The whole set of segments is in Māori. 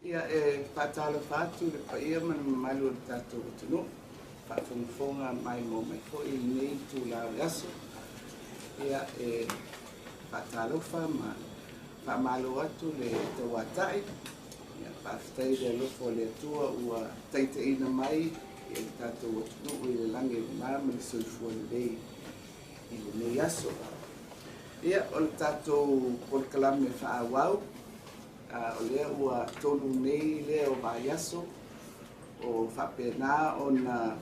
Ia whatala whātu le paia mana mamalu o tātou tunu. Whaafonga mai mo mai fo I nei tū lao aso. Ia whatala wha ma whamalo atu le tauatai. Ia whaafitai le lofo le atua ua taitaina mai I le tātou tunu I le lange le mama le soifua le lei I le nei aso. Ia o le tātou polkalame whaawau. O lea ua tonu nei lea o vaiaso o whapena o na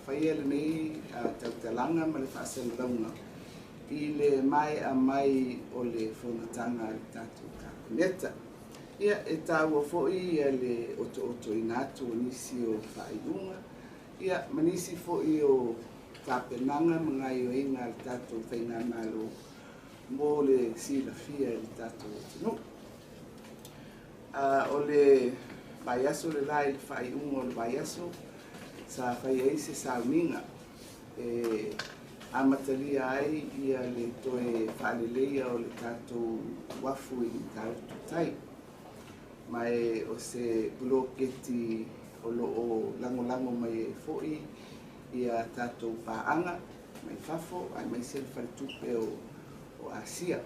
whaia le nei tautalanga ma le whaasalalaunga I le mai a mai o le whanatanga le tātou kākuneta. Ia e tāua fo'i ia le oto inatu o nisi o whaiunga. Ia manisi fo'i o tāpenanga mga I o inga le tātou whainga malo mo le silafia le tātou tunu. O le vaiaso le lai le whaiunga o le vaiaso sa whaiaise sa uninga amatalia ai ia le toe whaleleia o le tātou wafu I tātou tai mai o se bloketi o loo lango mai fo'i ia tātou paanga mai fafo ai mai se whalitupe o Asia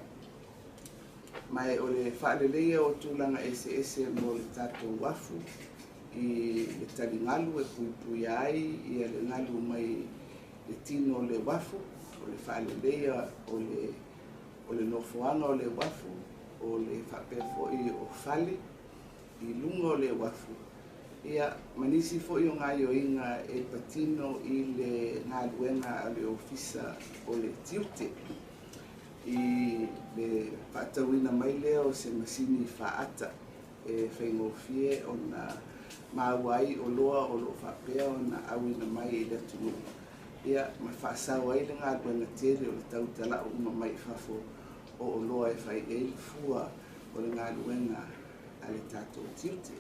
mai o le whaaleleia o tūlanga ese mo le tātou wafu I le talingalu e pui ai ia le ngalu mai le tino o le wafu o le whaaleleia o le nofoanga o le wafu o le whapea fo'i o whale I lunga o le wafu ia manisi fo'i o ngai o inga e patino I le ngaluenga a le ofisa o le tiute I le whaatauina mai lea o se masini whaata e whaingofie o na mawai o loa o lo whapea o na awina mai I le tunu. Ia mai whaasau ai le ngā ruenga tere o le tautala o mai whafo o loa e whai eil fua o le ngā ruenga a le tātou tiute.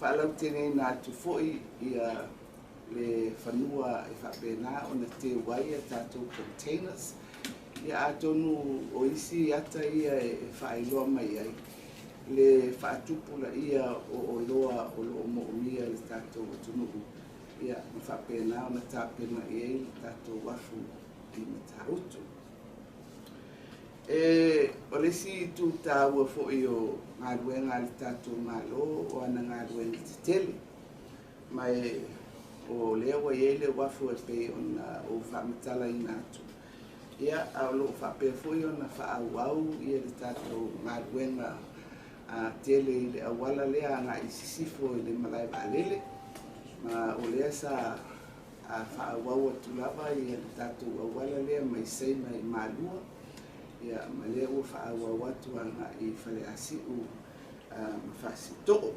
Whaalau tene nā tu fo'i ia le whanua e whapena o na te wai a tātou containers. Ia atonu o isi ata ia e whaailoa mai ai. Le whaatupula ia o loa o loo mo'omia le tātou tunuku. Ia ma whapena o na tāpena I ei le tātou wafu I matautu. O le si tu tāua fo'i o ngā ruenga le tātou malo o ana ngā ruenga te tele. Mai o lewa I ei le wafu e pe o whamatala I nātu. Ia a lo whapea fui o na whaauau ia le tātou ngā ruenga tele I le awala lea ngā isisifo I le malai waalele. Ma o lea sa whaauau atu lava ia le tātou awala lea mai seina I malua. Ia ma lea ua whaauau atu anga I whale asiu ma whasitoko.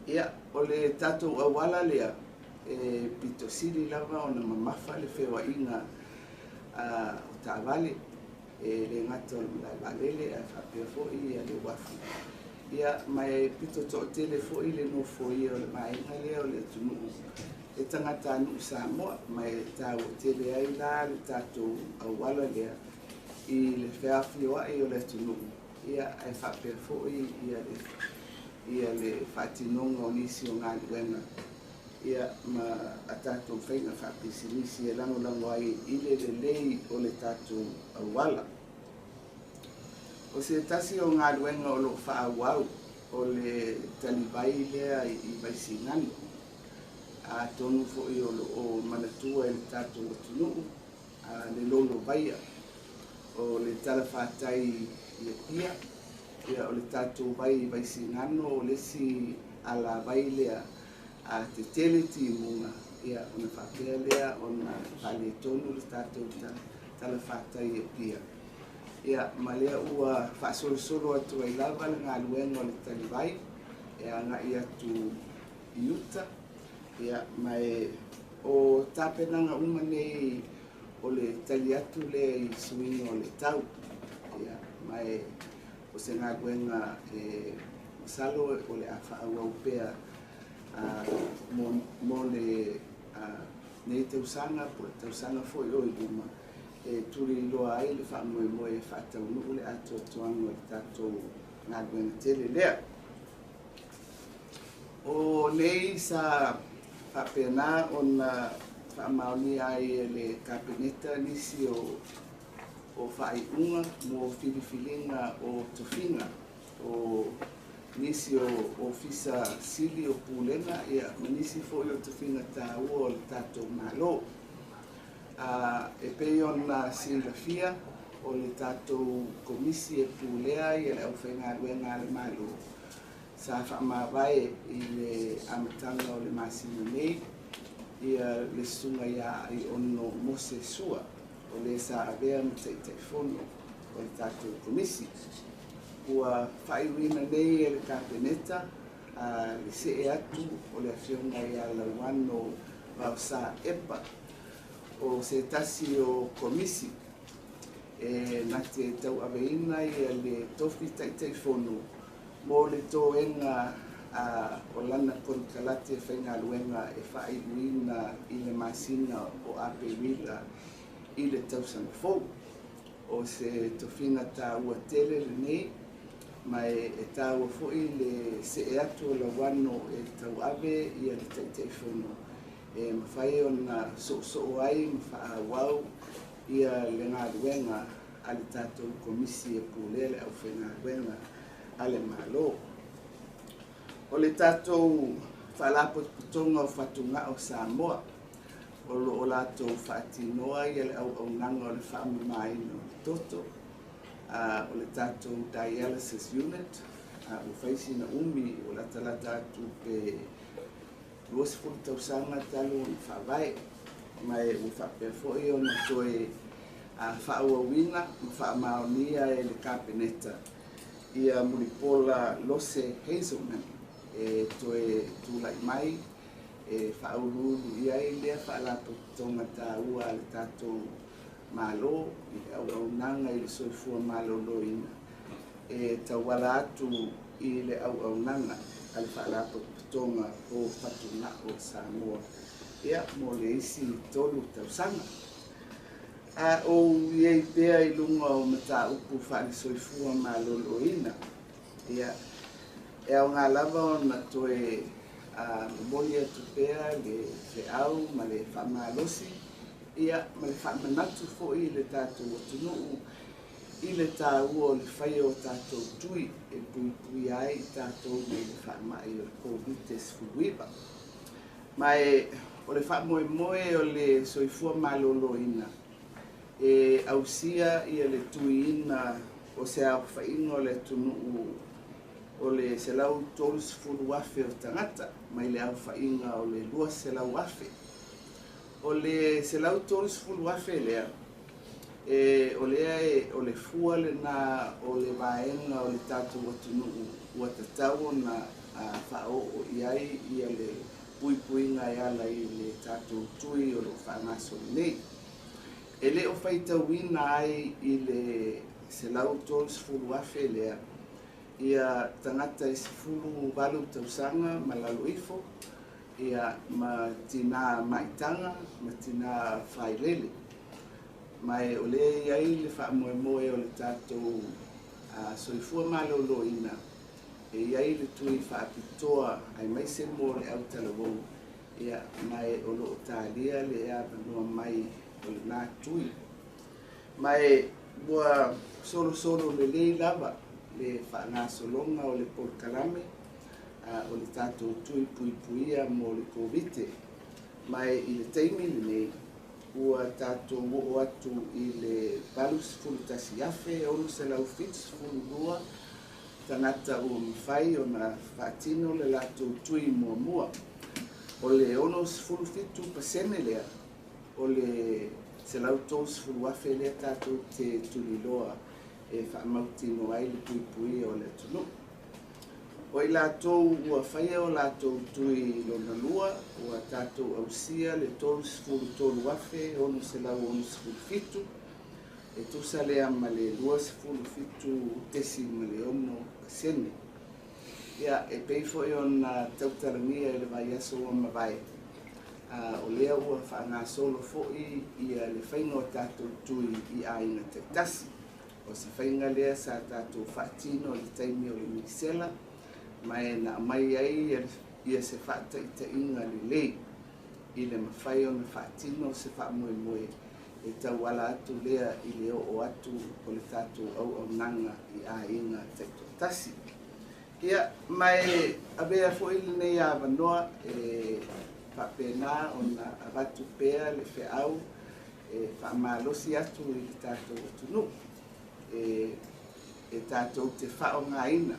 Ia o le tātou awala lea pito siri lava o na mamafa le whewa inga o tāwale le ngata o le malai waalele a whapea fo'i a le wafu. Ia mai pito to tele fo'i le no fo'i o le mainga lea o le tunuu. E tangata anu Samoa mai tau tele ai la le tātou awala lea I le whiawhioa o le tunuu. Ia ai whapea fo'i ia le whatinonga o nisi o ngā luenga. Ia ma a tātou whainga whapisinisi e lango ai I le lei o le tātou awala. O se tasi o ngā luenga o lo whaawau o le talibai lea I Vaisingani. A tonu fo'i o manatua e le tātou atunuu, le lolo vaia. O le talawhātai I Apia, ia o le tātou vai Vaisingano o lesi ala vai lea a te tele ti munga ia ona whapea lea ona pale tonu le tātou talawhātai E Apia. Ia ma lea ua whaasolosolo atu ai lava le ngā luenga o le taliwai e anga I atu I Uta. Ia mai o tāpenanga uma nei o le tali atu lea I suinga o le tau. Ia mai o se ngā luenga masalo o le a whaauau pea mo le nei tausanga po le tausanga foi o I luma e turi loa ai le whaamoe e whaataunu le ato atuanga o le tātou ngā luenga tele lea. O nei sa whapena o na whaamaoni ai le kabineta nisi o whaiunga mo whiriwhiringa o tuwhinga o nisi o ofisa sili o pūlenga ia manisi fo i o tuwhinga tā ua o le tātou malo. E pei o na silafia o le tātou komisi e pūlea i le au whainga ruenga le malo. Sa whaamawai i le amatanga o le masina nei ia le sunga ia i ono mose sua o le sa avea ma teifono o le tātou komisi. Ua whaiwina nei e le kabineta le se e atu o le awhionga ia lauano wau sa epa o se tasi o komisi na te tau aveina ia le tofi teifono mo le toenga o lana konkalate whainga luenga e whaiwina i le masina o Apia i le tausanga fau. O se tofina tā ua tele le nei, mai e tā ua fwoi le se e atu o la wano e tau ave i le teifono. Mawhai o na so ai mwha wau ia le ngā luenga a le tātou komisi e pūlele au whainga luenga ale malo. O le tātou whalapotonga o whatunga o Samoa, o lātou whaatinoa i le au nanga o le whaamamaina o le toto, o le tātou dialysis unit, o Fiame Naomi o la talata atu pe luasifuru tausanga talo o whawai, mai o whapea foi o na toe whaauawina, whaamaonia e le kabineta. Ia Mulipola Lose Hazelman e toe tūlai mai e whaururu ia i lea whaalapotonga tā ua le tātou malo i au nanga i le soifua malo loina e tawala atu i le au nanga a le whaalapotonga o whatuna o Samoa ia mo le isi tolu tausanga. O iei pea i lunga o mata upu whaare soifua maloloina. Ia, e au ngā lava o na toe moli atu pea le au ma le whamalosi. Ia, ma le whamanatu fo i le tātou atunuu i le tā ua o le whai o tātou tui e pui ai i tātou me le whamai o le COVID-19. Mai o le whamoe o le soifua maloloina. E ausia ia le tuiina o se au whainga o le tunuu o le se lau tolus fulu afe o tangata, mai le au whainga o le lua se lau afe. O le se lau tolus fulu afe lea, o le fua le na o le vaenga o le tatu o tunuu ua tatau na whao o iai ia le puipuinga iala i le tatu tui o le whangaso nei. E le o whaitauina ai i le se lau tolus fulu afe lea, ia tangata i se fulu walu tausanga ma laloifo, ia ma tina maitanga, ma tina whailele. Mai o le iai le whaamoemoe o le tātou soifua maloloina, e iai le tui whaapitoa ai mai se mo le au talawou, ia mai o lo tālia le ea panua mai o le nā tui. Mai bua solo le lei lava le whaangasolonga o le polkalame o le tātou tui puipuia mo le COVID. Mai i le teimi le nei ua tātou o atu i le balus fulu tasi afe o se lau fits fulu lua tangata o mwhai o na whaatino le lātou tui mua. O le onos fulu fitu pasene lea o le se lau tos fulu afe lea tātou te tuliloa e whaamautino ai le puipui o le tunu. O i lātou ua whaia o lātou tui lona lua, ua tātou ausia le tos fulu tolu afe ono se lau onos fulu fitu, e tusa lea ma le luas fulu fitu tesi ma le ono pasene. Ia e peifo i ona tautarangia e le vai aso o mawai. O lea ua whaangasolo fo'i ia le whainga o tātou tui i aina te tasi. O se whainga lea sa tātou whaatino le taimi o le Mikisela, mai na mai ai ia se whaataʻitaʻiga lelei i le mawhai o na whaatino se whaamoemoe e tauala atu lea i le o atu o le tātou auaunaga i āiga taʻitotasi. Ia mai avea foʻi lenei avanoa e whaapena ona avatu pea le feʻau e whaamalosi atu i le tātou atunuu e tātou te whaongaina.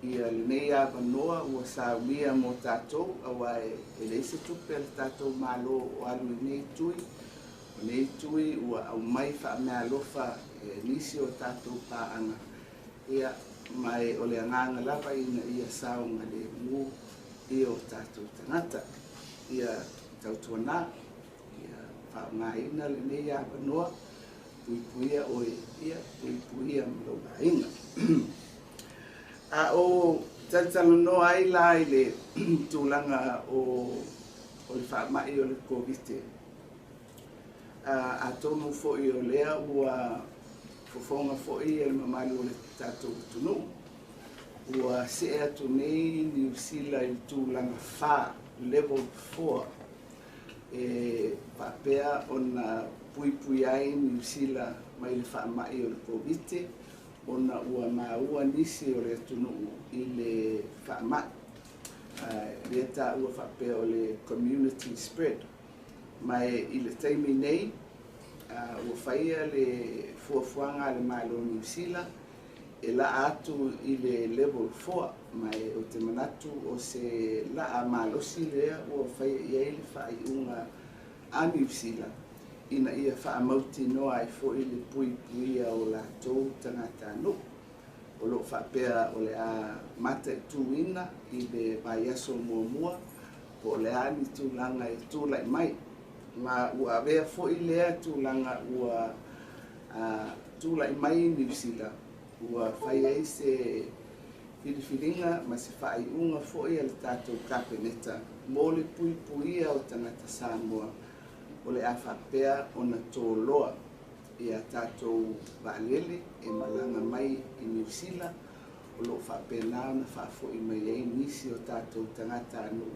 Ia lenei avanoa ua saulia mo tātou aua e leise tupe le tātou malo o alu i nei tui. O nei tui ua au mai whaamealofa nisi o tātou pāanga. Ia mai o le anganga lava ina ia saunga le mu i o tātou tangata. Ia tautuana, ia whaongaina lenei avanoa, puipuia oe, ia puipuia mloga inga. A o talanoa ai la i le tūlanga o le whaamai o le COVID. A tonu fo'i o lea ua fofonga fo'i e le mamalu o le tātou tunu. Ua se atu nei New Zealand i tūlanga wha level 4. E whapea o na puipui ai New Zealand mai le whaamai o le COVID. Ona ua maua nisi o le atunuu i le whaamai. Lea tā ua whapea o le community spread. Mai i le taimi nei, ua whaia le fuafuanga le malo New Zealand, e la atu i le level 4, mai o te manatu o se la a malosi lea ua whaia i le whaiunga a New Zealand. Ina ia whaamauti noa ai fo i le puipuia o la tau tangata anu. O lo whapea o le a mata i tūina i le vaiaso muamua, o le a ni tūlanga i tūlai mai. Ma ua avea fo i lea tūlanga ua tūlai mai New Zealand. Ua whaia i se whiriwhiringa ma se whaiunga fo i le tātou kapeneta. Mo le puipuia o tangata Samoa. O le a whapea o na tōloa i a tātou Eleele e malanga mai i New Zealand. O lo whapea nā o na whafo i mai ei nisi o tātou tangata anu.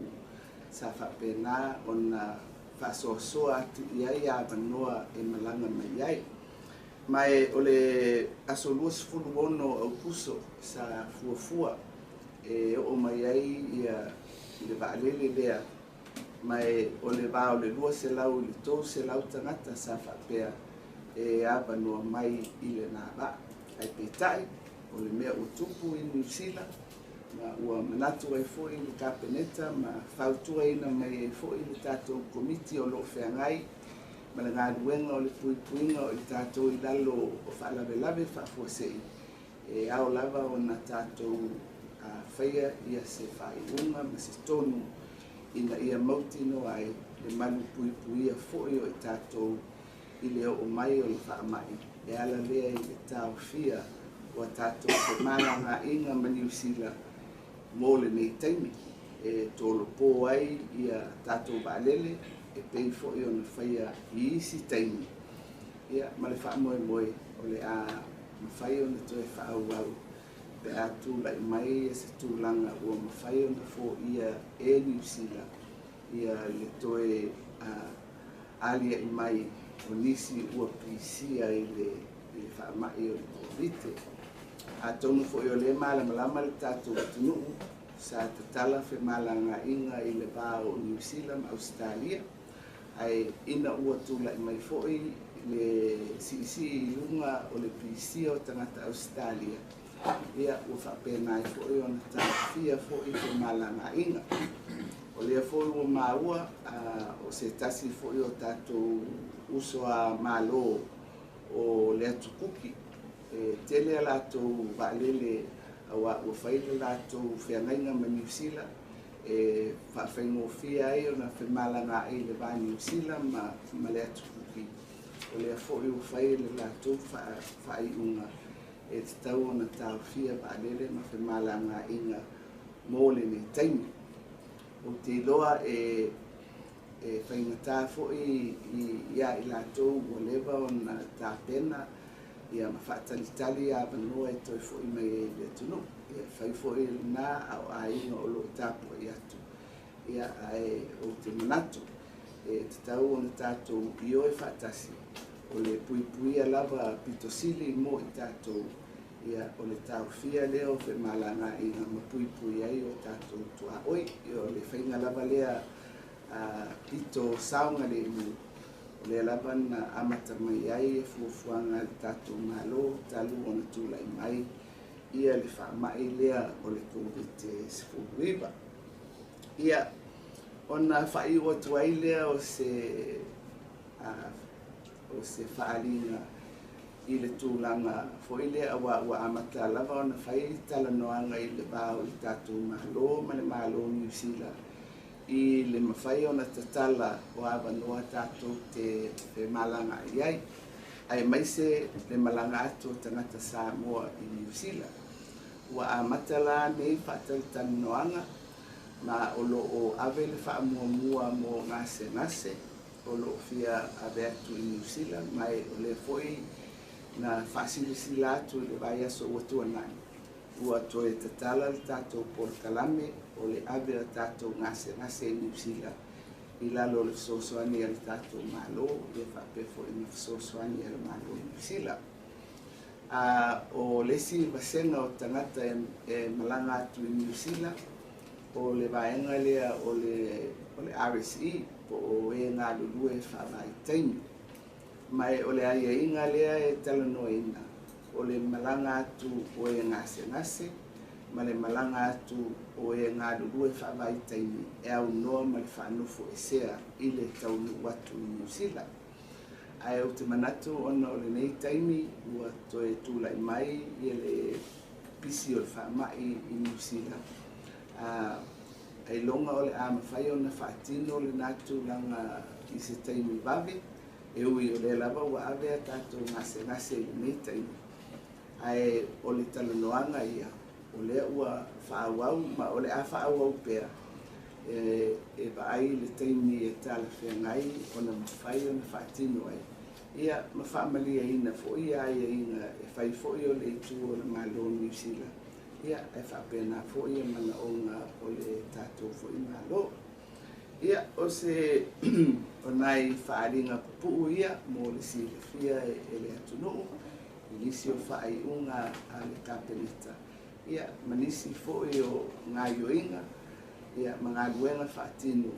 Sa whapea nā o na whasoasoa atu i ai a wanoa e malanga mai ai. Mai o le aso luas fuluono au puso sa fuafua e o mai ai i le Eleele lea. Mai o le vao le lua se lau le tō se lau tangata sa whapea e awanoa mai i le nā wā. Ai pētai o le mea utupu i New Zealand, ma ua manatu ai fo i le kapeneta, ma whautua ina mai ai fo i le tātou komiti o lo whengai, ma le ngā ruenga o le puipuinga o le tātou i lalo o whaalawe whafuasei. E ao lava o na tātou whaia ia se whaiunga ma se tonu ina ia mauti no ai le malu puipuia fo'i o i tātou i leo o mai o le whaamai. E ala lea i le tāu whia o a tātou te malanga inga ma New Zealand mō le nei taimi. E tōlo pō ai i a tātou Eleele e pei fo'i o na whaia i isi taimi. Ia ma le whaamoemoe o le a mawhai o na toe whaauau. Pe atu lai mai e se tūlanga ua mawhai o na fo ia e New Zealand. Ia le toe alia i mai o nisi ua pisia i le whaamai o le COVID. A tonu fo i o le malama le tātou atunuu sa tatala whe malanga inga i le pā o New Zealand, Australia. Ai ina ua tūla i mai fo i le si i lunga o le pisia o tangata Australia. Ia ua whapena i fo i o na tāwhia fo i whe malanga inga. O lea fo i ua maua o se tasi fo i o tātou uso a malo o lea tukuki. Tele a lātou Eleele ua whaile lātou whiangainga ma New Zealand. Whawhaingofia ai o na whemalanga ai le wā New Zealand ma lea tukuki. O lea fo i ua whaile lātou whaiunga. E te tau o na tāwhia Eleele ma whemalanga inga mō le nei taimi. O te loa e whaingatā fo i lātou o lewa o na tāpena ia ma whaatalitali a wanoa e toi fo i mai e le tunu. whai fo'i nā au ainga o lo tāpua i atu. Ia ai o te manatu, te tau o na tātou i oe whaatasi, o le puipuia lava pitosili mo i tātou, ia o le tau fia leo whe malanga i nga mapuipui ai o tātou tua oi, i o le whainga lava lea pito saunga le mu, o le lava na amata mai ai e fuafuanga le tātou malo, talu o na tūlai mai, ia le whaamai lea o le COVID-19. Ia, ona whai o tuai lea o se whaalinga i le tūlanga foi lea wa amata lava ona whai talanoanga i le bao i tātou malo, ma le malo New Zealand. I le mawhai ona tatala o awanoa tātou te malanga iai. Ai maise le malanga atu tangata Samoa i New Zealand. Wa amatala nei whaataltana noanga, ma o lo o ave le whaamuamua mo ngase, o lo fia ave atu i New Zealand, mai o le foi na whaasilisila atu le vai aso watua nai. Ua toe tatala le tātou Port-Kalame o le ave a tātou ngase i New Zealand. I lalo le whasosoani a le tātou malo, i whapefo i na whasosoani a le malo i New Zealand. O lesi vasenga o tangata e malanga atu i New Zealand, o le vaenga lea o le RSE, po o e ngā lulue whawai taimi. Mai o le aia inga lea e talanoina, o le malanga atu o e ngase, ma le malanga atu o e ngā lulue whawai taimi, e au noa ma le whanufo e sea i le taunu watu i New Zealand. Ai o te manatu ona o le nei taimi ua toe tūlai mai i le pisi o le whaamai i New Zealand. Ai longa o le amawhai o na whaatino le nātu langa i se taimi wawe, e ui o le lava ua ave a tātou ngase i nei taimi. Ai o le talanoanga ia, o le ua whaawau, ma o le a whaawau pēr, e vaai le taimi e tala whengai o na mawhai o na whaatino ai. Ia ma whaamalia ina fo ia ina e whai fo o le itu o le malo New Zealand. Ia e whapena fo ia mana o ngā o le tātou fo i malo. Ia o se o nai whaaringa puu ia mo le sile fia e le atunuu. I nisi o whai unga a le kapenita. Ia manisi fo i o ngā yoinga. Ia mga luenga whaatinu.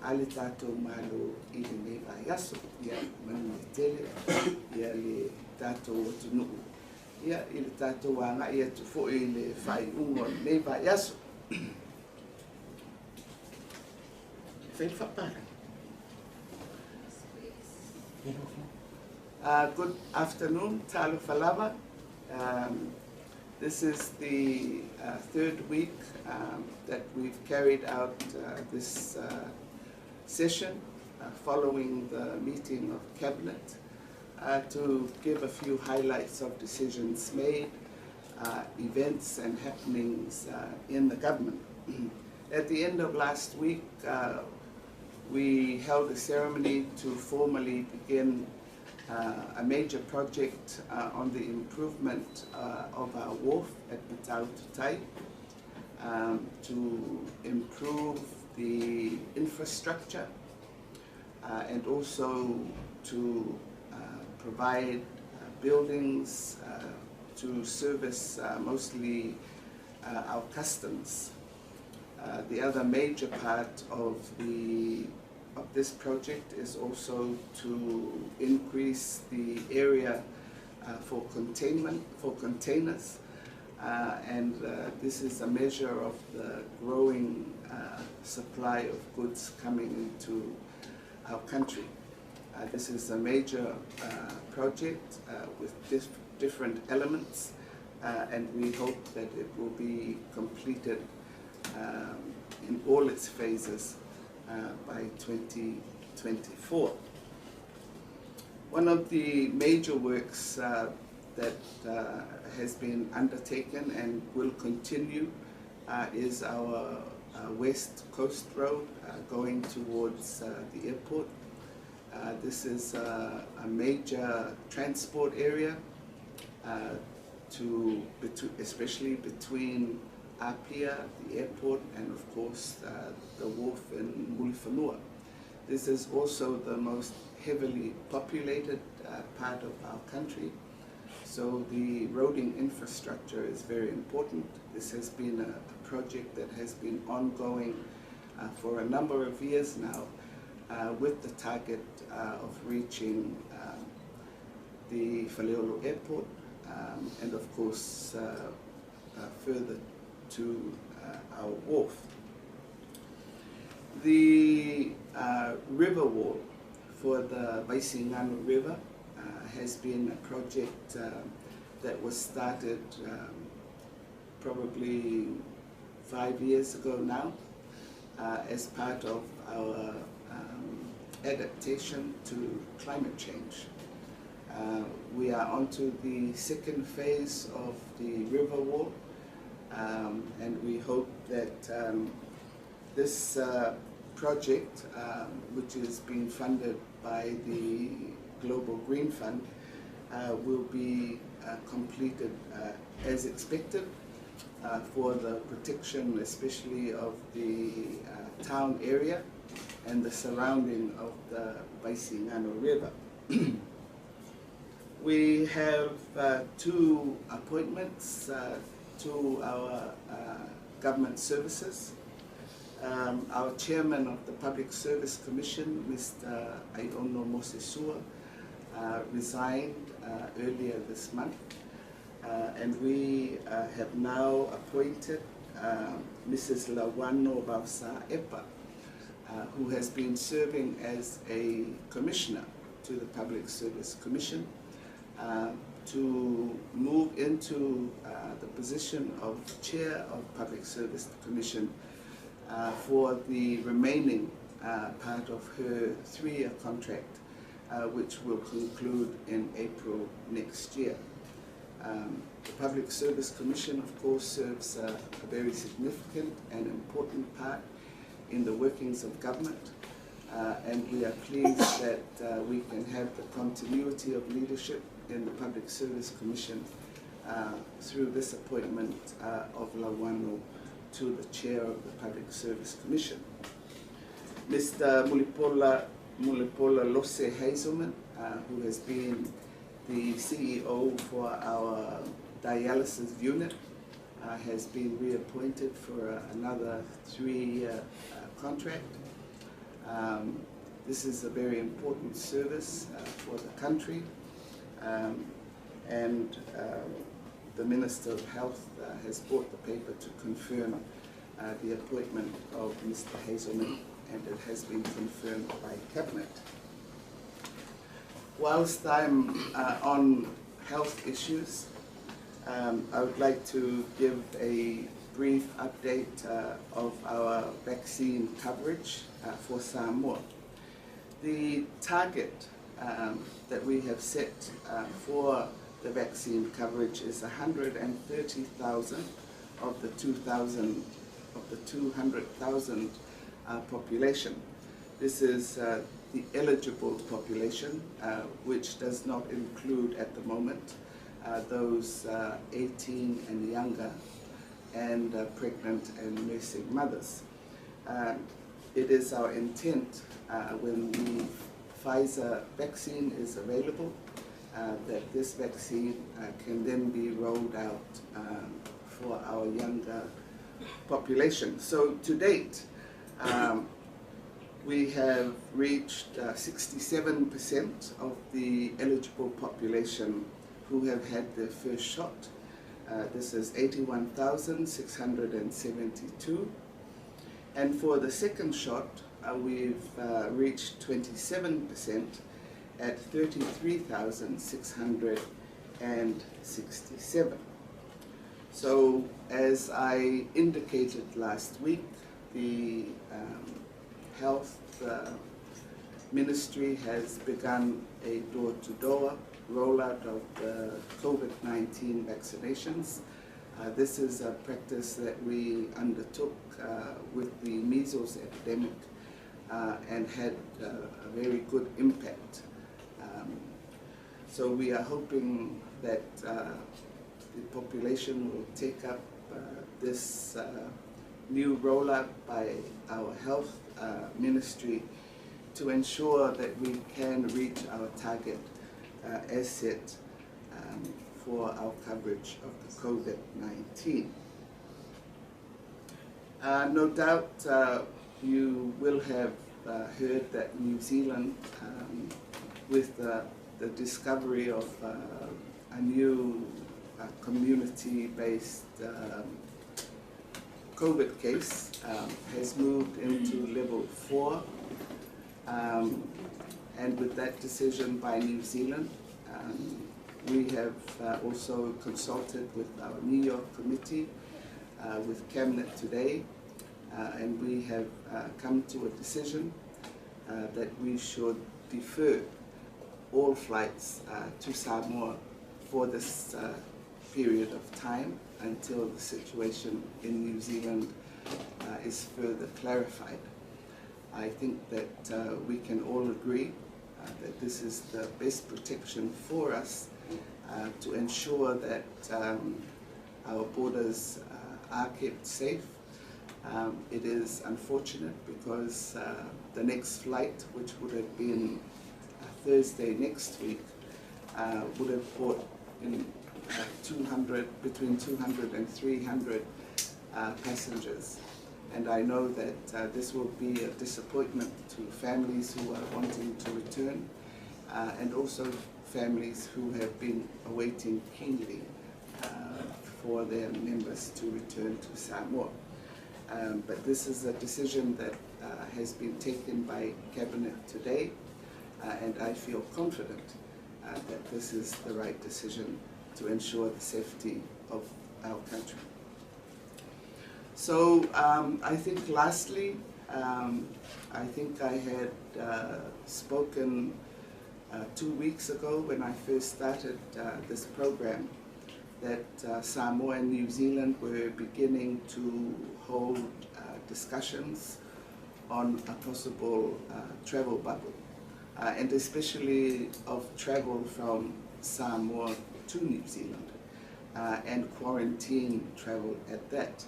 Ale tātou malo i le nei vai aso, ia manu le tele, ia le tātou atunuu. Ia i le tātou anga ia tu fo i le whai ungo nei vai aso. Whai whapara. Good afternoon, talo whalawa. This is the third week that we've carried out this session following the meeting of Cabinet to give a few highlights of decisions made, events and happenings in the government. At the end of last week, we held a ceremony to formally begin a major project on the improvement of our wharf at Matau Tutai to improve the infrastructure and also to provide buildings to service mostly our customs. The other major part of this project is also to increase the area for containers, and this is a measure of the growing supply of goods coming into our country. This is a major project with different elements, and we hope that it will be completed in all its phases by 2024. One of the major works that has been undertaken and will continue is our West Coast Road going towards the airport. This is a major transport area. especially between Apia, the airport, and of course the wharf in Mulifanua. This is also the most heavily populated part of our country, so the roading infrastructure is very important. This has been a project that has been ongoing for a number of years now, with the target of reaching the Faleolo airport, and of course further to our wharf. The river wall for the Vaisingano River has been a project that was started probably 5 years ago now, as part of our adaptation to climate change. We are onto the second phase of the river wall, and we hope that this project, which is being funded by the Global Green Fund, will be completed as expected for the protection especially of the town area and the surrounding of the Vaisingano River. We have two appointments to our government services. Our chairman of the Public Service Commission, Mr. Aiono Mosesua, resigned earlier this month, and we have now appointed Mrs. Lawano Bausa Epa, who has been serving as a commissioner to the Public Service Commission, to move into the position of chair of Public Service Commission for the remaining part of her 3-year contract, which will conclude in April next year. The Public Service Commission, of course, serves a very significant and important part in the workings of government, and we are pleased that we can have the continuity of leadership in the Public Service Commission through this appointment of Lawano to the chair of the Public Service Commission. Mr. Mulipola Lose Hazelman, who has been the CEO for our dialysis unit, has been reappointed for another 3-year contract. This is a very important service for the country, and the Minister of Health has brought the paper to confirm the appointment of Mr. Hazelman, and it has been confirmed by Cabinet. Whilst I'm on health issues, I would like to give a brief update of our vaccine coverage for Samoa. The target that we have set for the vaccine coverage is 130,000 of the 200,000 population. This is the eligible population, which does not include at the moment those 18 and younger, and pregnant and nursing mothers. It is our intent when the Pfizer vaccine is available that this vaccine can then be rolled out for our younger population. So to date, we have reached 67% of the eligible population who have had their first shot. This is 81,672. And for the second shot, we've reached 27% at 33,667. So as I indicated last week, the Health Ministry has begun a door-to-door rollout of the COVID-19 vaccinations. This is a practice that we undertook with the measles epidemic and had a very good impact. So we are hoping that the population will take up this new rollout by our health ministry to ensure that we can reach our target as set for our coverage of the COVID-19. No doubt you will have heard that New Zealand, with the discovery of a new community-based COVID case, has moved into level 4. And with that decision by New Zealand, we have also consulted with our New York committee, with Cabinet today, and we have come to a decision that we should defer all flights to Samoa for this period of time until the situation in New Zealand is further clarified. I think that we can all agree that this is the best protection for us to ensure that our borders are kept safe. It is unfortunate because the next flight, which would have been Thursday next week, would have brought in between 200 and 300 passengers. And I know that this will be a disappointment to families who are wanting to return, and also families who have been awaiting keenly for their members to return to Samoa. But this is a decision that has been taken by Cabinet today, and I feel confident that this is the right decision to ensure the safety of our country. So I think lastly, I think I had spoken 2 weeks ago when I first started this program that Samoa and New Zealand were beginning to hold discussions on a possible travel bubble, and especially of travel from Samoa to New Zealand, and quarantine travel at that.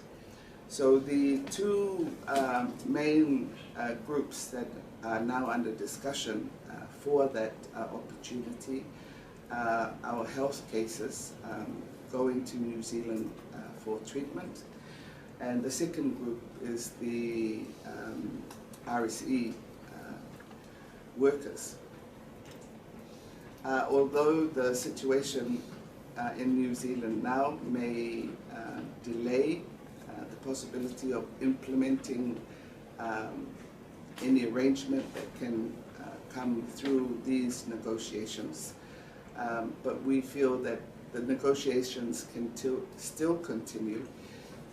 So the two main groups that are now under discussion for that opportunity are our health cases going to New Zealand for treatment, and the second group is the RSE workers. Although the situation in New Zealand now may delay the possibility of implementing any arrangement that can come through these negotiations, but we feel that the negotiations can still continue,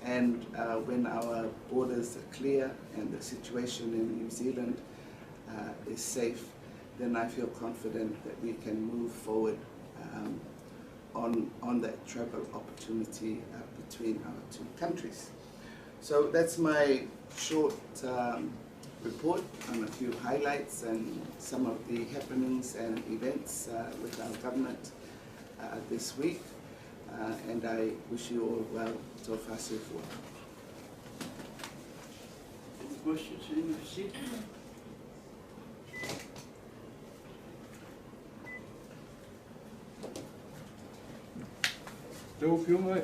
and when our borders are clear and the situation in New Zealand is safe, then I feel confident that we can move forward on that travel opportunity between our two countries. So that's my short report on a few highlights and some of the happenings and events with our government this week, and I wish you all well. Tō whāsau fua. Any questions in your seat? Tau Fiame,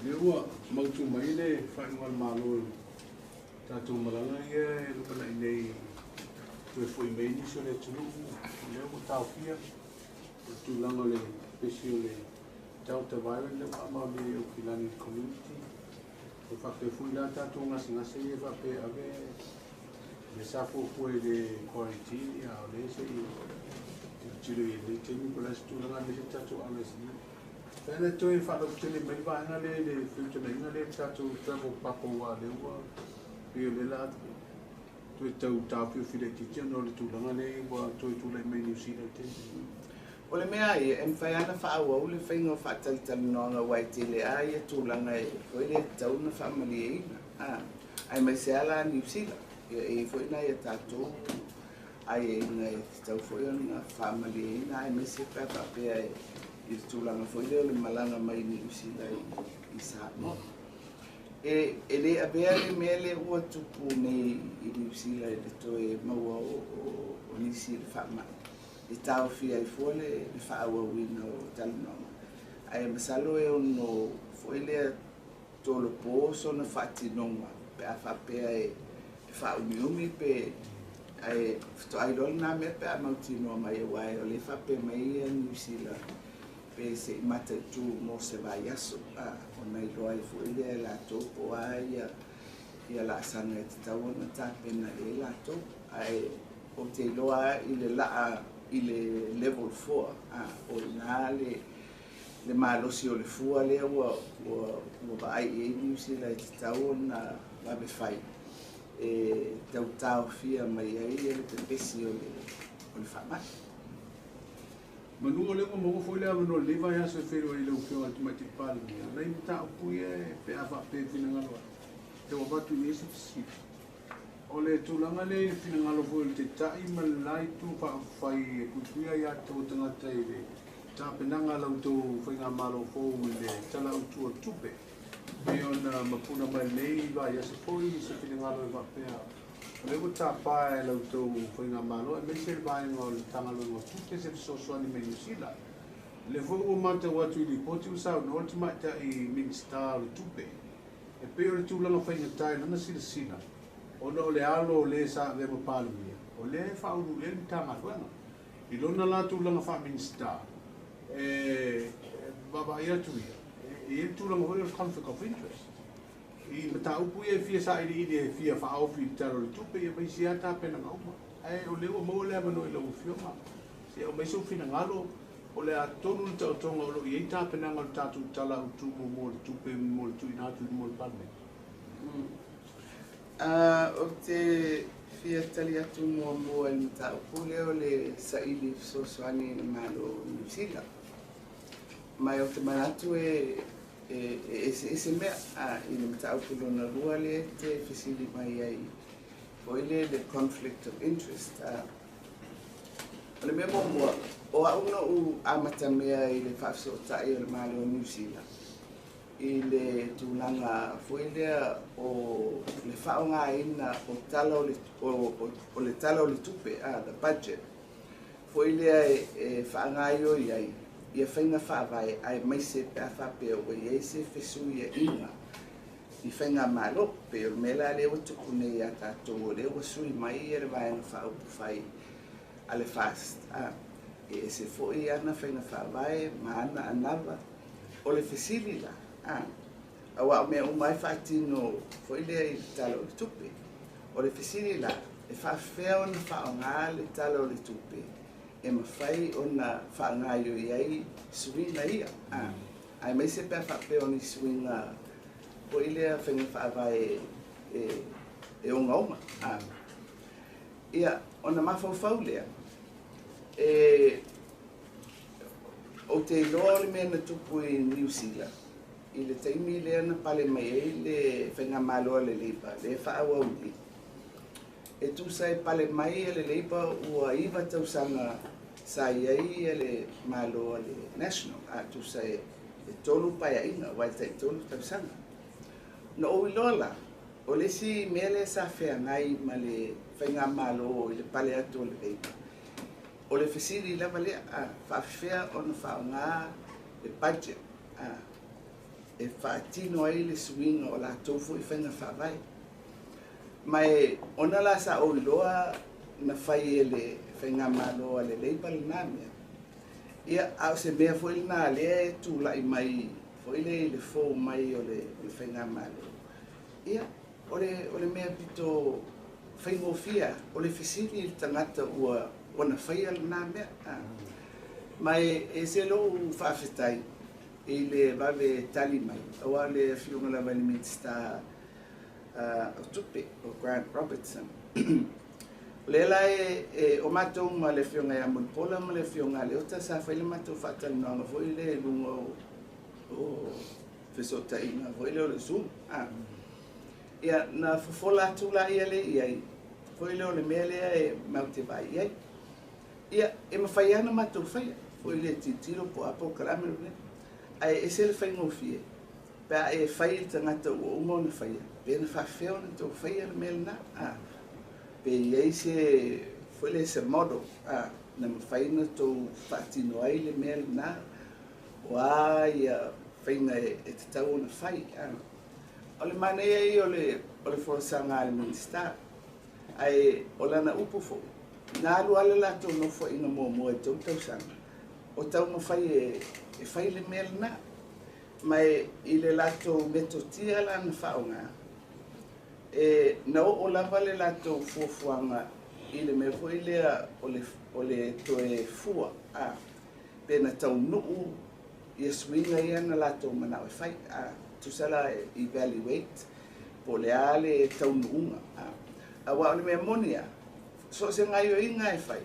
lewa mautu mai ne whaingan malo tātou maranga ia e luka nei nei tue fwoi mei niso le tunu leo mo tau fia tu langa le pesio le tau te vaiwa le wama me o kilani community o whakte fwoi la tātou ngasi ngasi e whape ave le safo fwoi le quarantine ia o le se i tiro i le temi ko la tu langa le se tātou anga si Pena toi whanau tene mai wāinga le whiuta na inga le tātou travel papo wā lewa pio le la toi tau tāpio while titia no le tūlanga le wā toi tūlai mai New Zealand tene. O le mea ai, em whai ana whaau au le whainga whātalitali noanga wai te le ai e tūlanga e whoi le tau na whamali e ina. Ai mai se ala New Zealand, e whoi na e tātou ai e inga e tau whoi ana whamali e ina, ai mai se pēpapea i tūlanga foi leo le malanga mai ni usila i Samoa. E le abea le mea le ua tupu nei i ni usila le toe maua o nisi le whaama. I tau fia i fua le whaaua wina o talinonga. Ai masalo e ono foi lea tolo pōso na whaatinonga. Pe a whapea e whauniumi pe ai to ai lol na me pe amautino mai wai o le fa pe mai New Zealand pe se mata tu mo se vai aso o nei loi fu ile la to po ai ia la sana te tau na ta pe na e la to ai o te loa ile la ile level 4 o na le malo si o le fu ale o vai e New Zealand te tau na va be fai e tau fia mai ai ele te pesi o le whamai. Manu o lego mo foi le amano le vai aso fero i le ufio al mai te pali. Nei ta pui e pe ava pe fina ngalo. Te o batu ese fisi. O le tulanga le fina ngalo foi te tai malai tu fa fai e kutuia ia to tanga tai le. Ta penanga lau to foi nga malo fo le tala tu tupe. E ona mapuna mai nei vai aso foi se fina ngalo e va pe. Le ko tapa e lau tau whainga malo, e mei se vai ngā le tangalo ngā tuke se sosoani me New Zealand. Le whau o mata watu i li poti usau, na orti maita i Minsta le tupe. E peo le tūlanga whainga tai nana sila sila. Ona o le alo o le sa vema pālimia. O le whaunu le ni tanga whanga. I lona la tūlanga wha Minsta. Baba ia tuia. E tūlanga hoi o conflict of interest. I mata upu e fia sa ili e fia whaofi taro le tupe e mai sia ta pena ngauma. O leo mo le amano i lau fioma. Se o mai so fina ngalo o le atonu le tau tonga o lo i eita pena ngalo tatu tala utumu mo le tupe mo le tui natu mo le palme. O te fia tali atu mo e mata upu leo le sa ili so soani malo New Zealand. Mai o te manatu se mea i le mata upu lona rua le te fisili mai ai. O ile le conflict of interest. O le mea mua, o auna u amata mea i le whaasotai o le malo New Zealand. I le tūlanga fuilea o le whaonga ina o le tala o le tupe, the budget. Fuilea e whaangaio i ai. Ia whainga whaavai ai mai se pe a whape o i se fesu ia inga. I whainga malo pe o mela le o tuku nei a tātou o le o sui mai e le vaenga whaupu whai a le fast. E se fōi ana whainga whaavai ma ana anava o le fesili la. Awa o mea umai whaatino fōi lea i talo o le tupe. O le fesili la e whaafea ona whaonga le talo o le tupe. E mawhai o na whaangaio i ai suinga ia. Ai mai se pēr whapeo ni suinga po ilea whenga whaawai e o ngauma. Ia, o na mawhauwhau lea. O te loa le mea na tupu i New Zealand. I le taimi lea na pale mai ei le whenga maloa le leipa, le whaawa uli. E tu sai pale mai e le leipa ua iwa tausanga sa iai e le malo le national. Tu sai e tolu paya inga, wai tai tolu tausanga. No o ilola, o le si mele sa whea ngai ma le whainga malo i le pale atu le leipa. O le fesiri lava lea, whawhea o na whaonga le budget. E whaatino ai le suinga o la tofu i whainga whawai. Mai ona la sa o iloa na whai e le whainga malo le leipa le nāmea. Ia au se mea fwoi nā lea tu lai mai, fwoi le fō mai o le whainga malo. Ia, o le mea pito whaingo fia, o le fisiri il tangata ua na whai al nāmea. Mai e se lo whawhetai i le wawe tali mai, awa le whiunga la wani Minsta o tupe, o Grant Robertson. Lela o matou ma le whiunga e amunipola ma le whiunga le ota sa whaile matou whaatali noanga foi le lunga o whesota inga, foi le o le Zoom. Ia na whafola atu la ia le iai, foi le o le mea lea e maute vai iai. Ia e mawhai ana matou whaia, foi le titiro po apo kalame ne ai ese le fai ngofie pa e fai tangata o mo na fai pe na fa feo na to fai le melna pe ye se foi le se modo na fai na to fatino ai le melna wa ya fai na e te tau na fai ole mane ai ole for sanga al minsta ai ola na upu fo na lu ala la to no fo ina mo e to sanga o tau no fai e fai le melna mai ile lato metotia la na faunga no o la vale lato fuanga ile me foi le ole to e fua pena tau no ia swinga ia na lato mana e fai tu sala evaluate po le ale tau no wa ole me monia so se ngai o inga e fai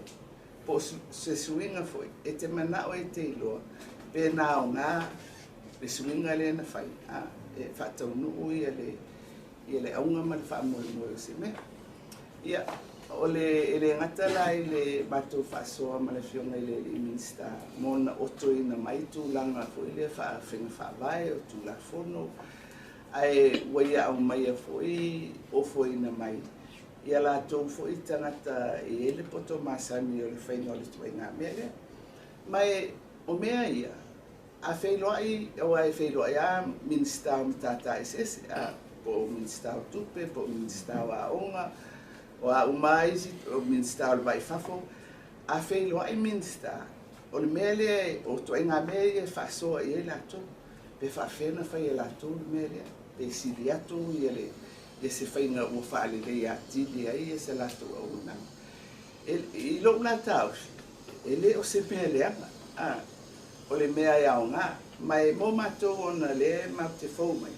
po se swinga foi e te mana o e te lo pena nga le swinga le na fai e fatau no ia le aunga ma le fa mo se me ia ole ele ngata la ile bato faso ma le fionga ile minsta mona oto ina mai tu langa fo ile fa vai o tu la fono ai waia au mai foi o foi ina mai ia la to foi tangata ele poto masani o le faino le tuinga mele mai o mea ia a feilo ai o ai feilo ia minsta mtata ss po minsta tupe po minsta wa onga o a mais o minsta vai fafo a feilo ai minsta o le mele o tuinga mele faso ia la to pe fa fena fa ia la to mele pe siliato ele se fainga o fale le ia tili ai se la to una e lo na tau ele o se pele o le mea ia nga mai mo mato ona le ma te fo mai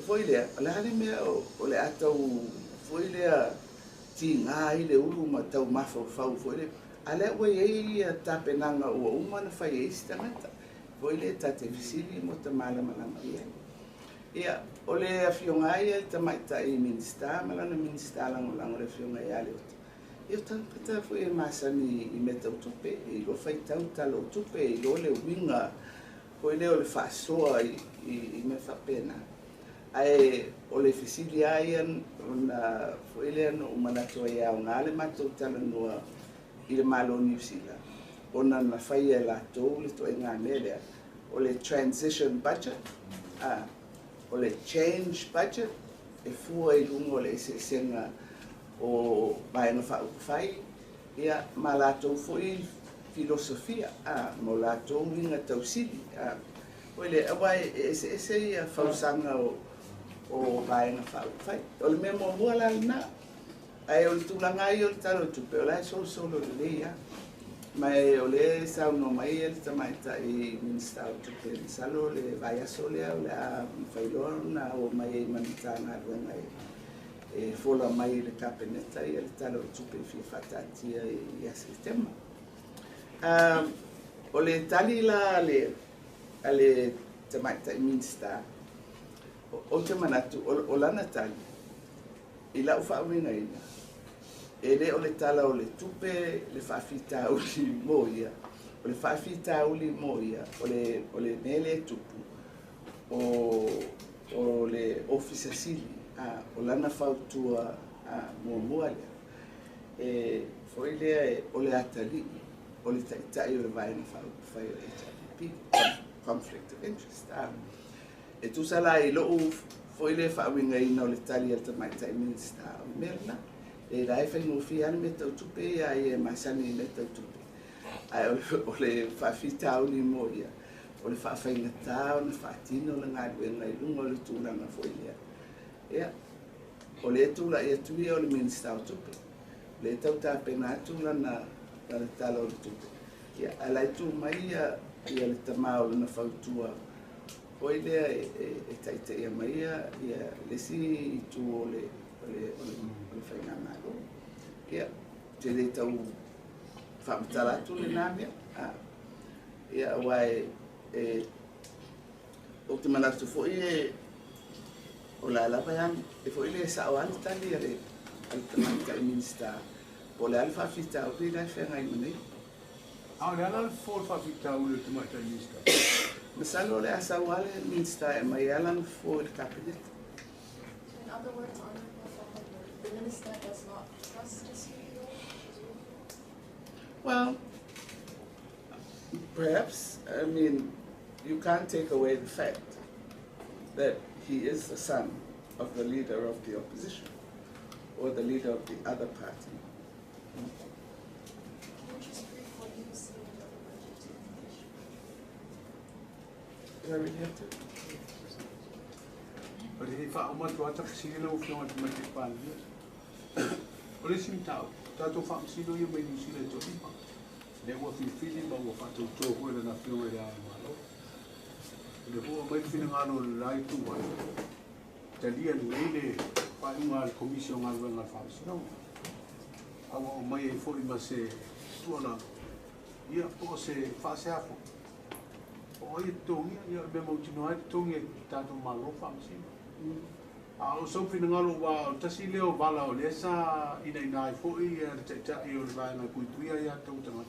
foi le la le mea o le atau foi le tinga i le ulu ma tau mafo fau foi le ale o ye tapenanga o uma na fai istangata foi le tate visili mo te mala malanga ia o le afionga ia te maita i minsta malana minsta lang le afionga ia le io tanta foi masani i meta utupe i lo fai tau talo utupe i lo le winga foi le o le fasoa i me fa pena ai o le fisili ai una foi le no manato ia una le mato talo no i le malo New Zealand ona na fai la to le to nga mele o le transition budget o le change budget e fua i lungo le senga o mai no fai ia malato foi filosofia mo lato winga tausili ole awai ese ia fausanga o mai no fai o le memo wala na ai o tulanga i o talo tu pe ola solo le ia mai ole sa no mai el tamaita i minsta tu pe salo le vai sole o la failona o mai manitanga wenga e fola mai le capeneta e il talo tupe fi fatatia e sistema o le tali la ale tamaita minsta o te manatu o la natali ila ufa winga ina ele o le tala o le tupe le fafita o li moia o le fafita o li moia o le nele tupu o le officer sili o lana fautua mua le foi le o le atali o le taitai o le vai na fai o HIP conflict of interest e tu sala i lo foi le whawinga ina o le tali al tamaitai minsta o merna e rai fai ngofi ane me tau tupe ia e masani me tau tupe ai o le whawhita o ni moia o le whawhainga tā o le whaatino le ngā ruenga i lunga o le tūranga foi lea ia o le tūla ia tuia o le minsta o tupe le tau tā pena tūla na le tala o le tupe ia alai tū mai ia le tamao le na whautua Oi lea e taita ia mai ia lesi i tū o le whainga ngālo. Ia, te le tau whamataratu le nāmea. Ia, wai o te manatu fwoi o la lapa yang, e fwoi le sa o anu tali ale tamanta i minsta. Po le alfa fita o pila whenga i manei. le ala for fa pita ule te mai tai lista. Masalo le asa wale minsta e mai alan for the cabinet. In other words, Honorable Father, the minister does not trust the CEO? Well, perhaps, I mean, you can't take away the fact that he is the son of the leader of the opposition or the leader of the other party. Can you just brief what you see in the budget issue? Do I really have to? O le fa o matu ata kisile o fio atu mai te pali. O le sim tau, tato fa msilo ye mai nisile to lima. Le wa fili ma wa fa to ko le na fio le a malo. Le ho mai fina ngalo lai tu wa. Talia le fa uma commission ngal ngal fa msilo. Awa mai e fo ima se tuana. Ia po se fa se afo. O ia tongi ia be mo tino ai tongi tato malo fa msilo. O so fina ngalo wa tasi leo bala o lesa ina ai foi te i o vai na kuituia ia tau tanga.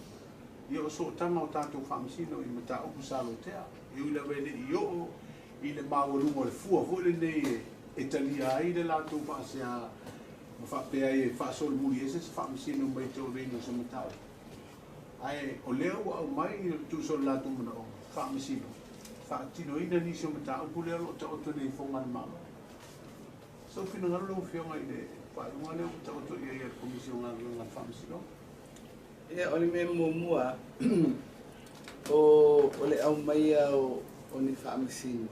Ia o so tanga o tatou whamsino i mata o kusalo tea. I ula wele i o i le mawalunga le fua fo le nei e talia ai le latou whaasea ma whapea i e whaasol muri ese se whamsino mai tau reino sa mata o. Ai o leo wa au mai i tu so latou mana o whamsino. Whaatino ina ni so mata o pulea lo ta o tone i fonga na mama. So fina ngalo lo fio ngai le pa ngale o ta to ia komisión nga famsilo. Ia o le me mua o le au mai o ni famsino.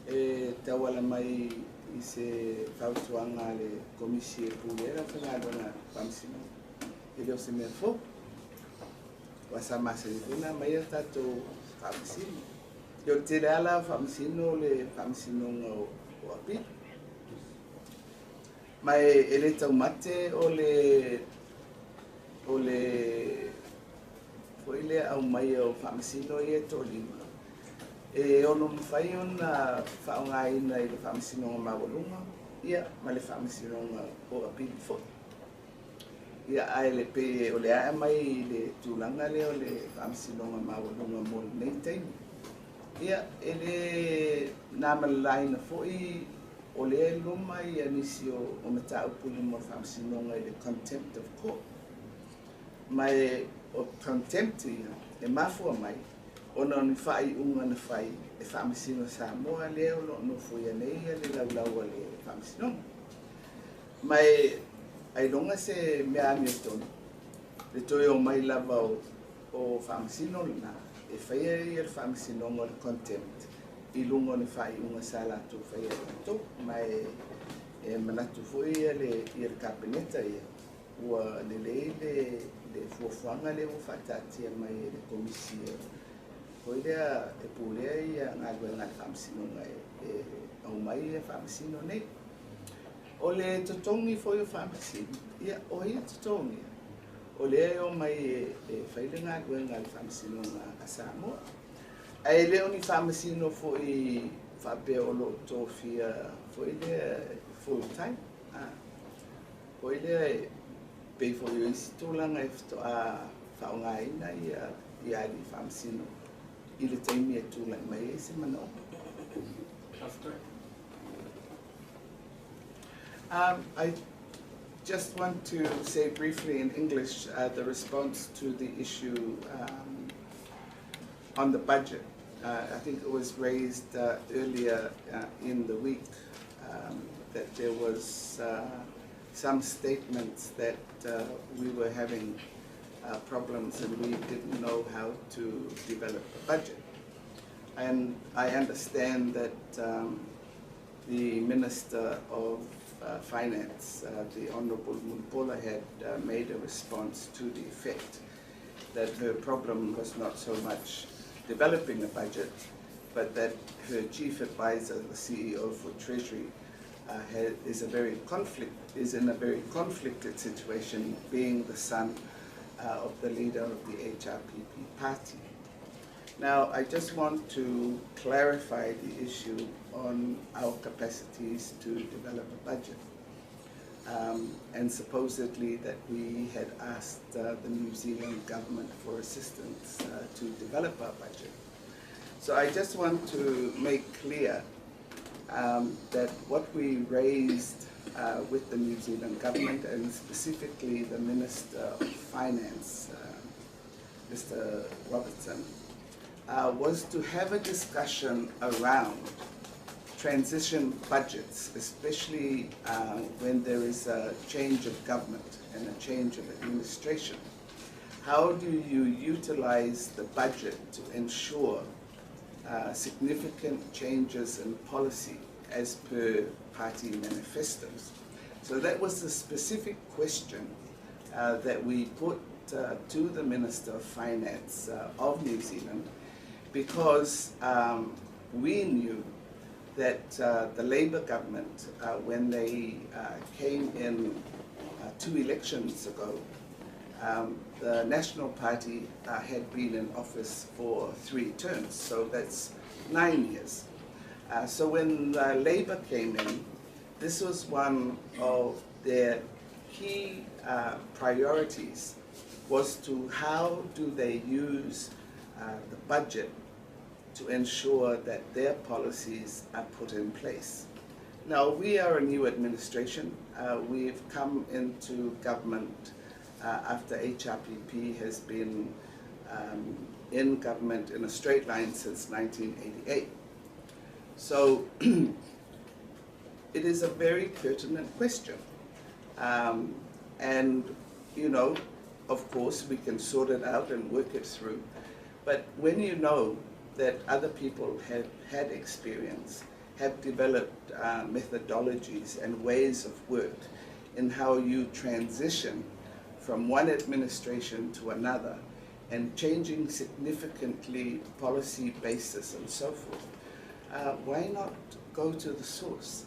E tawala mai i se fautuanga le komisi pulera fanga na famsino. E le se me fo. Wa sama se fina mai ta to famsino. Yo te ala famsino le famsino o Apia. Mai ele tau mate o le foi le au mai o famsino e to lima. E ono mfai ona faunga ina i le famsino ma voluma. Ia ma le famsino o Apia fo. Ia ai le pe o le a mai le tulanga le o le famsino ma voluma mo nei tei. Ia ele na malaina foi o le luma i anisio o mata upuli mo famsinonga i le contempt of court. Mai o contempt ia e mafua mai ona ni fai unga na fai e famsino Samoa leo no foi nei le laulau le famsinonga. Mai ai longa se me amiton le toi o mai lava o famsino na e fai e famsinonga le contempt. I lungo ni fai unga sala tu fai to mai e manatu foi le ir kabineta ia ua le fuafanga le ufatati mai le komisia foi le e pulea ia ngalwe famsino ngai e au mai e famsino nei o le totongi foi o famsino ia o ia totongi o le o mai e fai le ngalwe famsino na Samoa. Ai leo ni famsino foi fape o lo tofia foi le full time. Foi le pe foi o institulanga efto a faunga ina ia li famsino. Ile taimi e tula mai ese mano. After. I just want to say briefly in English the response to the issue on the budget. I think it was raised earlier in the week that there was some statements that we were having problems and we didn't know how to develop a budget. And I understand that the Minister of Finance, the Honourable Munpola, had made a response to the effect that her problem was not so much developing a budget, but that her chief advisor, the CEO for Treasury, is in a very conflicted situation, being the son of the leader of the HRPP party. Now, I just want to clarify the issue on our capacities to develop a budget. and supposedly that we had asked the New Zealand government for assistance to develop our budget. So I just want to make clear that what we raised with the New Zealand government, and specifically the Minister of Finance, Mr. Robertson, was to have a discussion around transition budgets, especially when there is a change of government and a change of administration. How do you utilize the budget to ensure significant changes in policy as per party manifestos? So that was the specific question that we put to the Minister of Finance of New Zealand, because we knew that the Labour government, when they came in 2 elections ago, the National Party had been in office for 3 terms, so that's 9 years. So when Labour came in, this was one of their key priorities, was to how do they use the budget to ensure that their policies are put in place. Now, we are a new administration. We've come into government after HRPP has been in government in a straight line since 1988. So it is a very pertinent question. And, you know, of course, we can sort it out and work it through. But when you know that other people have had experience, have developed methodologies and ways of work in how you transition from one administration to another, and changing significantly policy basis and so forth, why not go to the source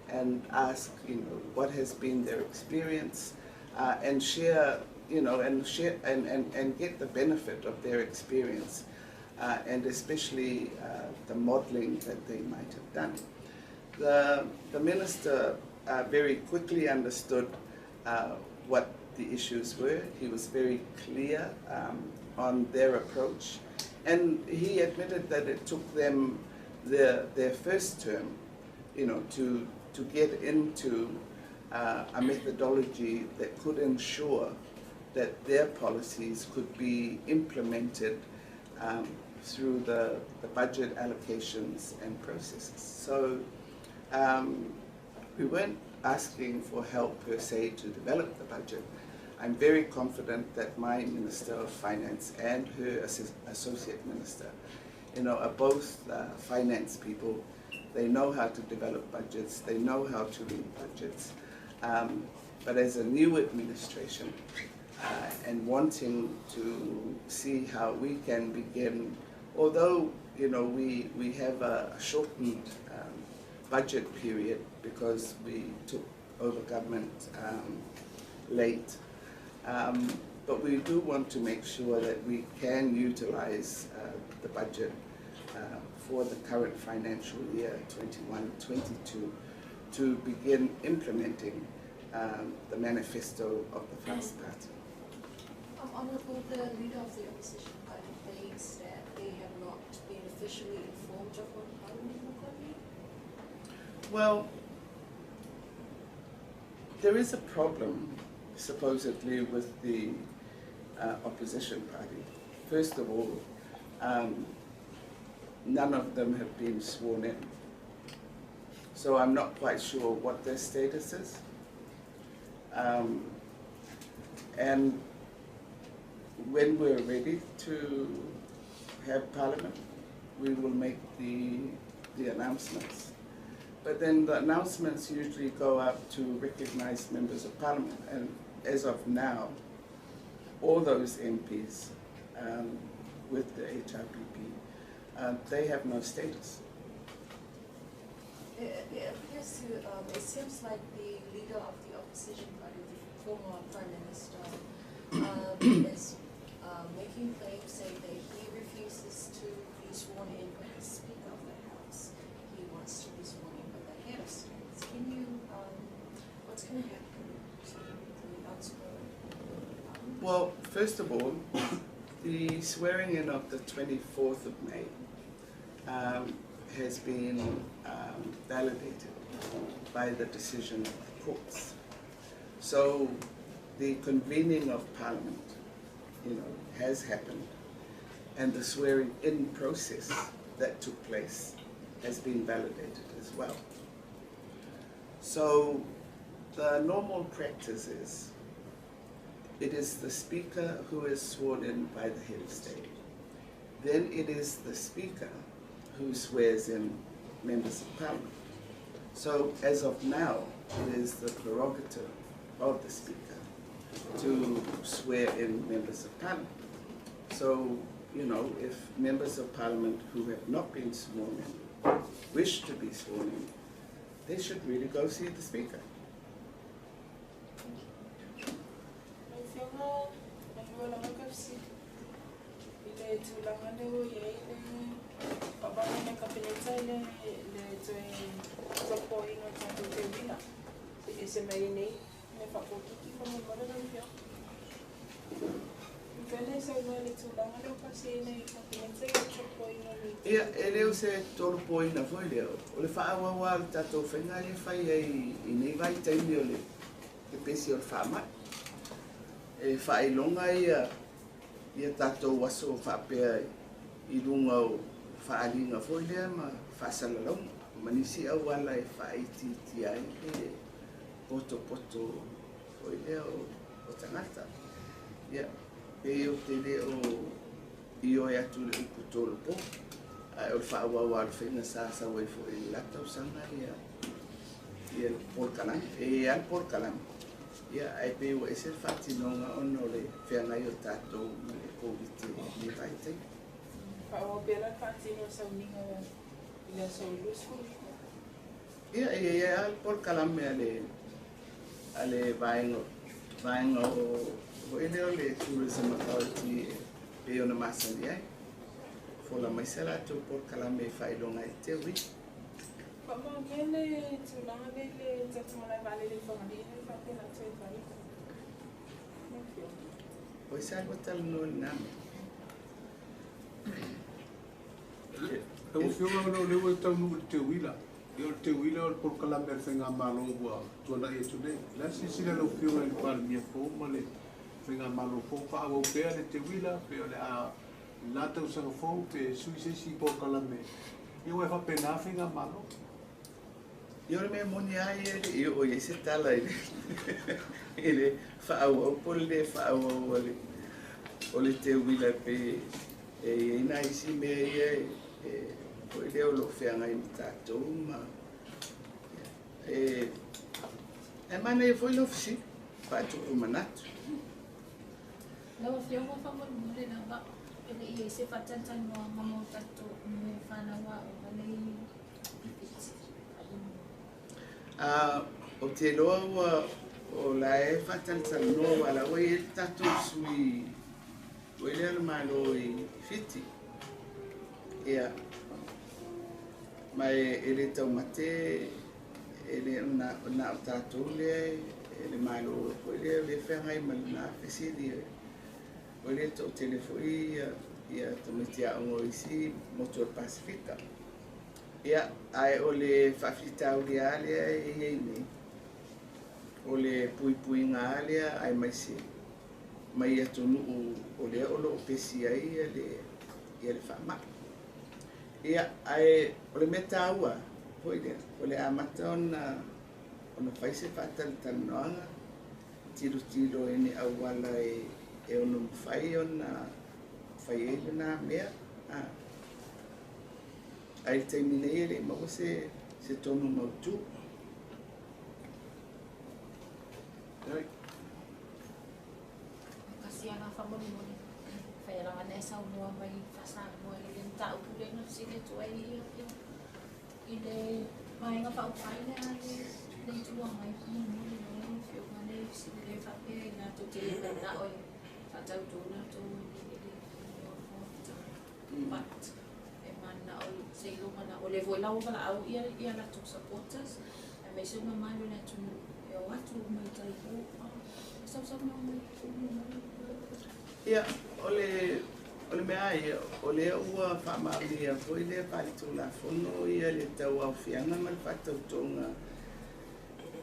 and ask, you know, what has been their experience, and share, you know, and get the benefit of their experience, and especially the modelling that they might have done. The minister very quickly understood what the issues were. He was very clear on their approach, and he admitted that it took them their first term, you know, to get into a methodology that could ensure that their policies could be implemented through the budget allocations and processes. So we weren't asking for help per se to develop the budget. I'm very confident that my Minister of Finance and her Associate Minister, you know, are both finance people. They know how to develop budgets, they know how to read budgets. But as a new administration, and wanting to see how we can begin, although, you know, we have a shortened budget period because we took over government late, but we do want to make sure that we can utilize the budget for the current financial year 21-22 to begin implementing the manifesto of the First Party. Honourable, the leader of the opposition party thinks that they have not been officially informed of what Parliament will be. Well, there is a problem, supposedly, with the opposition party. First of all, none of them have been sworn in. So I'm not quite sure what their status is. And when we're ready to have Parliament, we will make the announcements. But then the announcements usually go out to recognise members of Parliament, and as of now, all those MPs with the HRPP, they have no status. It appears to, it seems like the leader of the opposition party, the former Prime Minister, is making claims saying that he refuses to be sworn in by the Speaker of the House. He wants to be sworn in by the head of states. Can you, what's going to happen Well, first of all, the swearing in of the 24th of May has been validated by the decision of the courts. So the convening of Parliament, has happened, and the swearing in process that took place has been validated as well. So the normal practice is, it is the Speaker who is sworn in by the head of state. Then it is the Speaker who swears in members of Parliament. So as of now, it is the prerogative of the Speaker to swear in members of Parliament. So, if members of Parliament who have not been sworn in wish to be sworn in, they should really go see the Speaker. Ia, leo se tolu poina foi leo. O le whaawawa le tatou whenga le whai i nei vai taimi o le pesi o le whaamai. E whaelonga ia tatou waso whaapea i runga o whaalinga foi lea ma whaasalaunga. Manisi au wala e whaaiti ai e poto foi lea o tangata. Ia, e o te leo i o atu le upu tolu po. O le whaawawa le whenga sasa wai fo e latau sanga ia le porkalam. E al porkalam. Ia ai pe o ese whatinonga ono le whengai o tātou ma le COVID le vaitei. Whaoa pera whatino sa uninga ila sa ulusku. Ia al porkalam ale vaenga o ele o le tourism authority pe ona masani ai. Fola mai se la tu porkalam e whailonga e te ui. Pama mele tulanga le tatumala vale le whangarina whapena te vai. Thank you. Oi sa gotal no name. E o whionga no leo e tau nungu te wila. E o te wila o le porkalam e whenga malo ua tuana e tunei. La si sila lo whionga i le pāle mia fō ma le whenga malo fō whaawau pēa le te wila pe o le a Lata usanga fōu pe sui se si porkalam e. Iu e whapena whenga malo. Yo me moni ai e o e se tala ele whaau au pole le whaau o le te wila pe e ina isi me e o e leo lo whenga i tātou ma e mana e foi lo fisi pātu o manatu. Lau whionga whamorumore na wa ele i se whatantan noa mamo tato me whanawa o walei o te loa o la e whatantan noa wala o e tato sui o ele ala malo i whiti. Ia mai ele tau mate ele na o tato le ele malo o ele le whengai maluna whesiri o le tau telefoi ia tamitia ongo isi motor Pasifika. Ia ai o le whawhitau le alea e nei. O le pui ngā alea ai mai se. Mai atonu o le olo o pesi ai ia le whamak. Ia ai o le meta aua hoi lea. O le amata ona whaise whataltan noanga. Tiro ene awala e ono mwhai ona whai ele nā mea. Ai te mine ele mago se tonu mautu. Kasi ana whamorumore. Whairanga ne sau noa mai whasana moa le tau pule na sine tuai i le maenga whaupai le le tua mai whamorumore le whionga le sine le whapea i nga to te le na oi whatau tōna tō but e mana o se ilunga na o le voi lau wala au ia la tuk supporters e me se mamalo na tunu e o atu mai tai o sau mai Ia, ole mea ia, ole ua whaamaunia po i lea palitu la fono ia le tau au fianga ma le whatautonga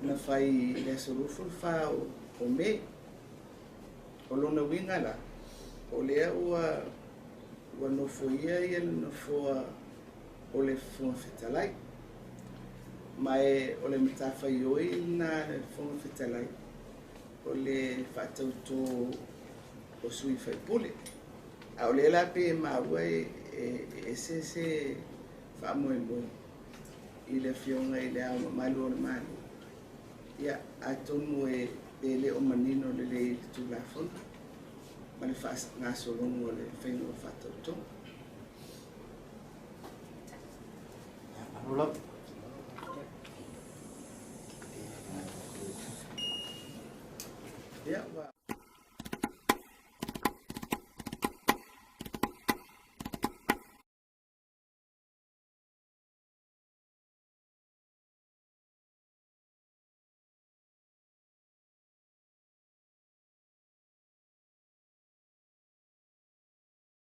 na whai le sorufu whao o me. O lona winga la, o lea ua nofo ia le nofoa o le fonga whetalai. Mai o le matawhai oi na le fonga whetalai. O le whatauto o sui whaipule. A o le la pe maua e se whaamoe moe i le fionga i le au malu o le malu. Ia atonu e le o manino le le tūlafona. Ma le whaas ngā solongo le whaino o whatauto. Anula. Ia,